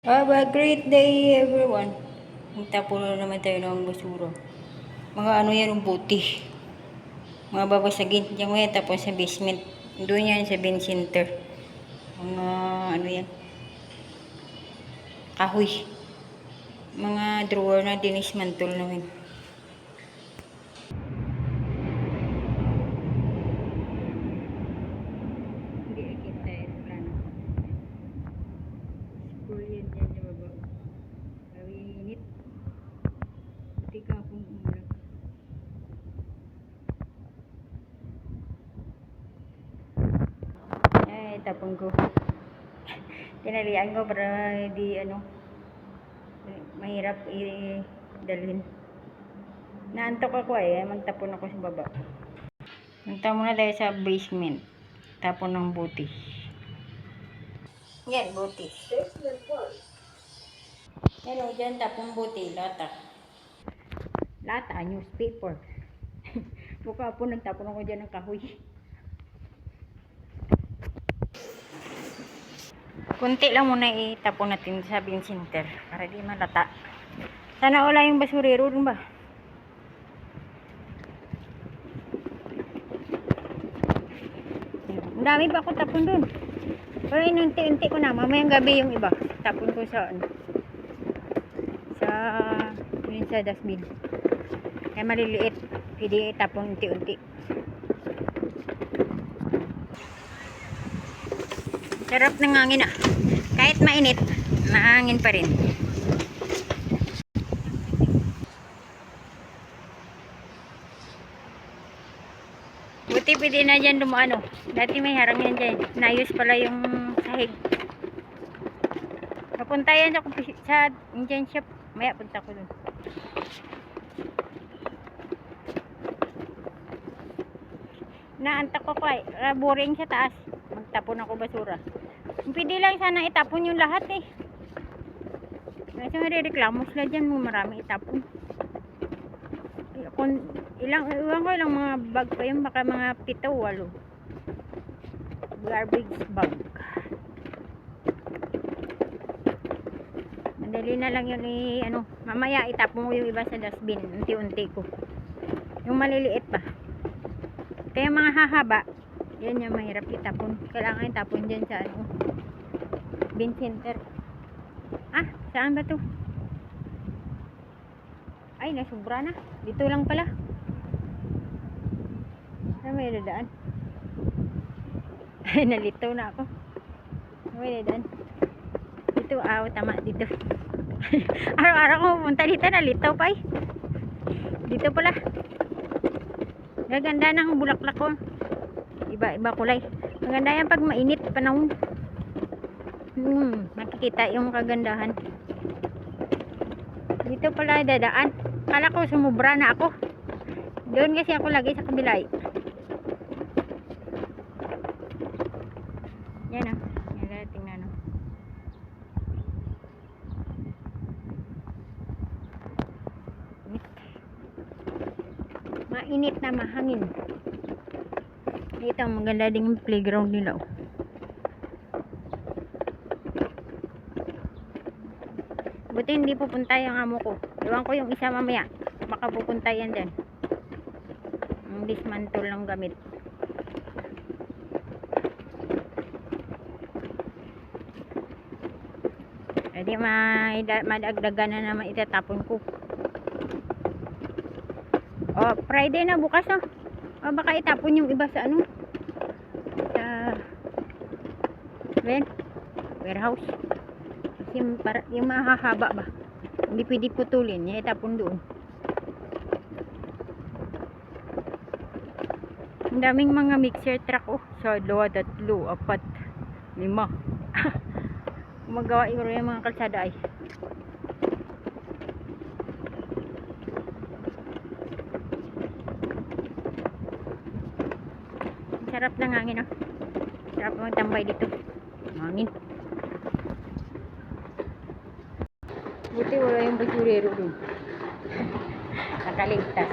Have a great day, everyone. Magtapon na naman tayo ng basura. Mga ano yan, yung buti. Mga babasagin. Diyan mo yan, tapos sa basement. Doon yan sa bin center. Mga ano yan, kahoy. Mga drawer na dinismantle namin. Hindi, kita yan. Plano. School yan dyan sa baba. Kawinit. Buti ka akong umulang. Ay, tapon ko. Tinalian ko para di ano, mahirap i-dalhin. Naantok ako magtapon ako sa baba. Punta muna tayo sa basement. Tapon ng buti. Yan, buti. Yan o, dyan tapon buti. Lata. Lata, newspaper. Buka po, nagtapon ako dyan ng kahoy. Kunti lang muna itapon natin sa bin center para di malata. Sana wala yung basurero dun ba? Ang dami pa ako tapon dun. Pero inunti-unti ko na. Mamayang gabi yung iba. Tapon ko sa ano. Sa dustbin. Kaya maliliit. Pwede tapon unti-unti. Sarap ng hangin ah. Kahit mainit, mahangin pa rin. Buti pwede na dyan dumaano. Dati may harang yan dyan. Nayos pala yung sahig. Papunta yan sa Indian shop. Maya punta ko dun. Naantak ko kay. Boring sa taas. Magtapon ako basura. Pwede lang sana itapon yung lahat eh. Kasi marireklamo sila dyan mo marami itapon. Kung ilang mga bag pa yun, baka mga 7-8 garbage bag. Madali na lang yun ano, mamaya itapon mo yung iba sa dustbin, unti-unti ko yung maliliit pa. Kaya mga hahaba yan yung mahirap itapon, kailangan itapon dyan sa ano, bin center. Saan ba to? Ay, nasubra na. Dito lang pala. May dadaan. Ay, nalitaw na ako. May dadaan. Dito, tama dito. Araw-araw ko pumunta dito, nalitaw pa eh. Dito pala. Gaganda ng bulaklak ko. Iba-iba kulay. Maganda yan pag mainit panahon. Nakikita yung kagandahan. Dito pala dadaan. Kala ko sumubra na ako. Doon kasi ako lagi sa kabila. Yan yan tingnan mainit na mahangin. Dito maganda din yung playground nila Buti hindi pupunta yung amo ko. Iwan ko yung isa mamaya. Baka pupunta yan dyan. Ang dismantle ng gamit. Hindi madagdagan na naman itatapon ko. Friday na bukas no. Baka itapon yung iba sa ano. Sa warehouse. Yung mahahaba ba, hindi pwede putulin, itapon doon. Ang daming mga mixer truck sa 2, 3, 4, 5 gumagawa yung mga kalsada ay. Sarap ng hangin sarap magtambay dito, hangin. Buti wala yung basurero doon. Nakaligtas.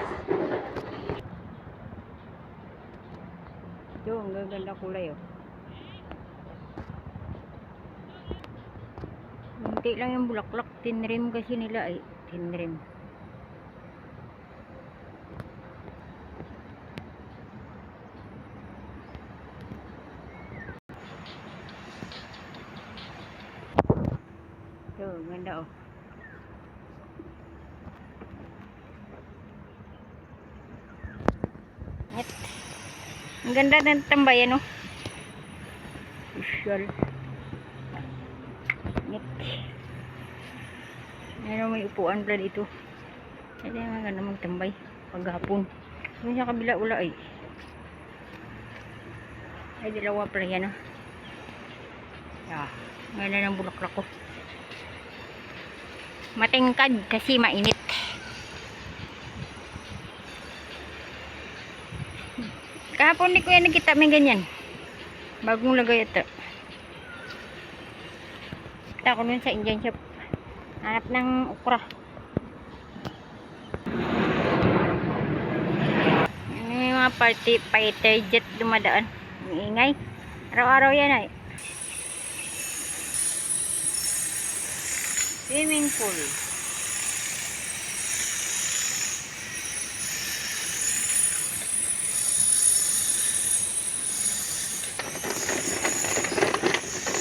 Ito, ang gaganda kulay Kunti lang yung bulaklak. Tinrim kasi nila eh. Tinrim. So, ganda oh. Net. Ang ganda ng tambayan oh. Usual. Net. Meron may upuan pala dito. Hindi maganda magtambay paghapon. Doon sa kabila wala eh. Ay dalawa pala yan oh. Yeah. Ganda ng bulaklak ko. Matingkad kasi mainit. Kahapon di ko yan nakita may ganyan. Bagong lagay ito. Kita ko nun sa Indian shop. Hanap ng okra. May mga party fighter jet dumadaan. Ang ingay. Araw-araw yan ay. Swimming pool.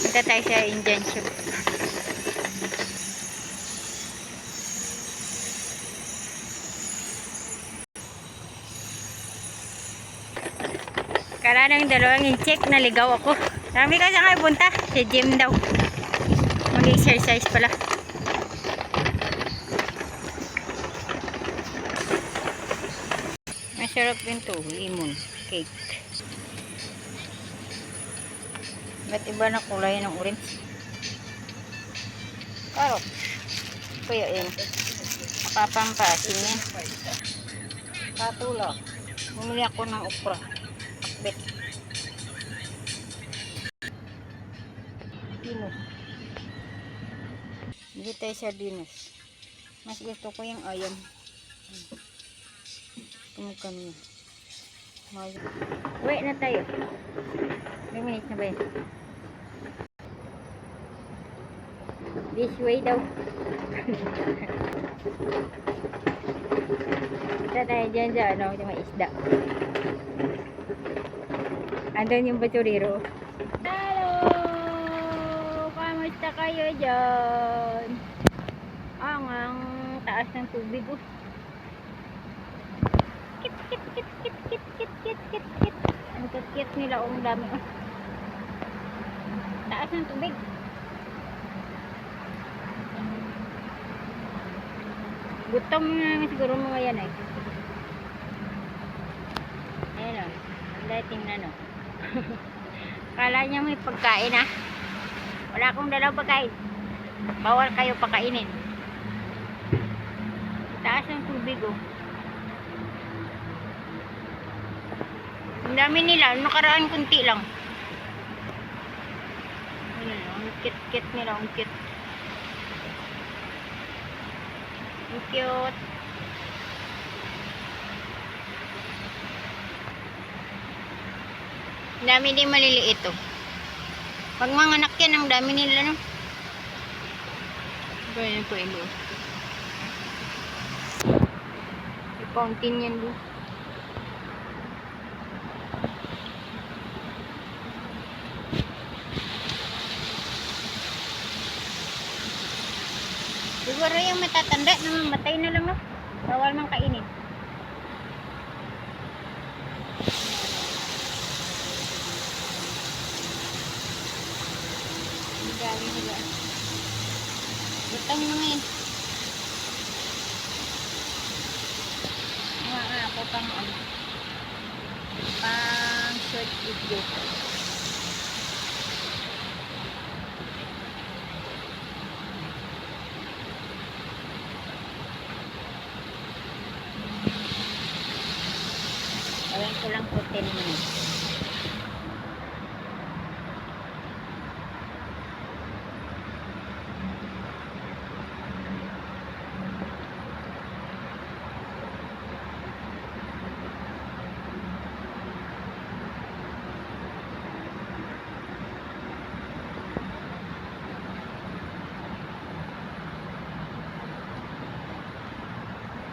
Punta tayo sa Indian shop. Kala ng dalawang i-check, naligaw ako. Sabi ka saan kayo punta? Sa gym daw. Mag-exercise pala. Masarap din to, lemon cake. Ba't iba na kulay ng orange? Carrot. Kaya yun. Makapampasin yan. Katulog. Bumili ako ng okra. Akbet. Dinos. Hindi tayo sa dinos. Mas gusto ko yung ayam. Tumog kami. Uwi na tayo. 3 minutes na ba yun? This way daw. Kita tayo dyan sa ano, yung may isda. Andun yung basurero. Hello! Kamusta kayo dyan? Ang taas ng tubig oh. Kit kit kit kit kit kit kit kit kit. Ang kit nila ang dami oh. Taas ng tubig. Gutom na siguro mga yan eh. Ayan o. Ang dating na no. Kala niya may pagkain ha. Wala akong dalawang pagkain. Bawal kayo pakainin. Taas ng tubig oh. Ang dami nila. Nakaraan kunti lang. Ayan o. Ang kit-kit nila. Ang kit. Ang cute. Ang dami din maliliit oh. Pag mga anak yan, ang dami nila no. Ganyan po ilo. May fountain yan do. Siguro yung matatanda na mamatay na lang no. Bawal mang kainin. Ang dami nila. Butang mga yun. Mga ako pang ano. Pang short video. Gawin ko lang po 10 minutes.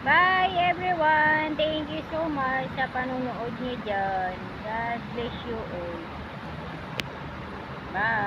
Bye everyone. Thank you so much sa panonood niyo dyan. God bless you all. Bye.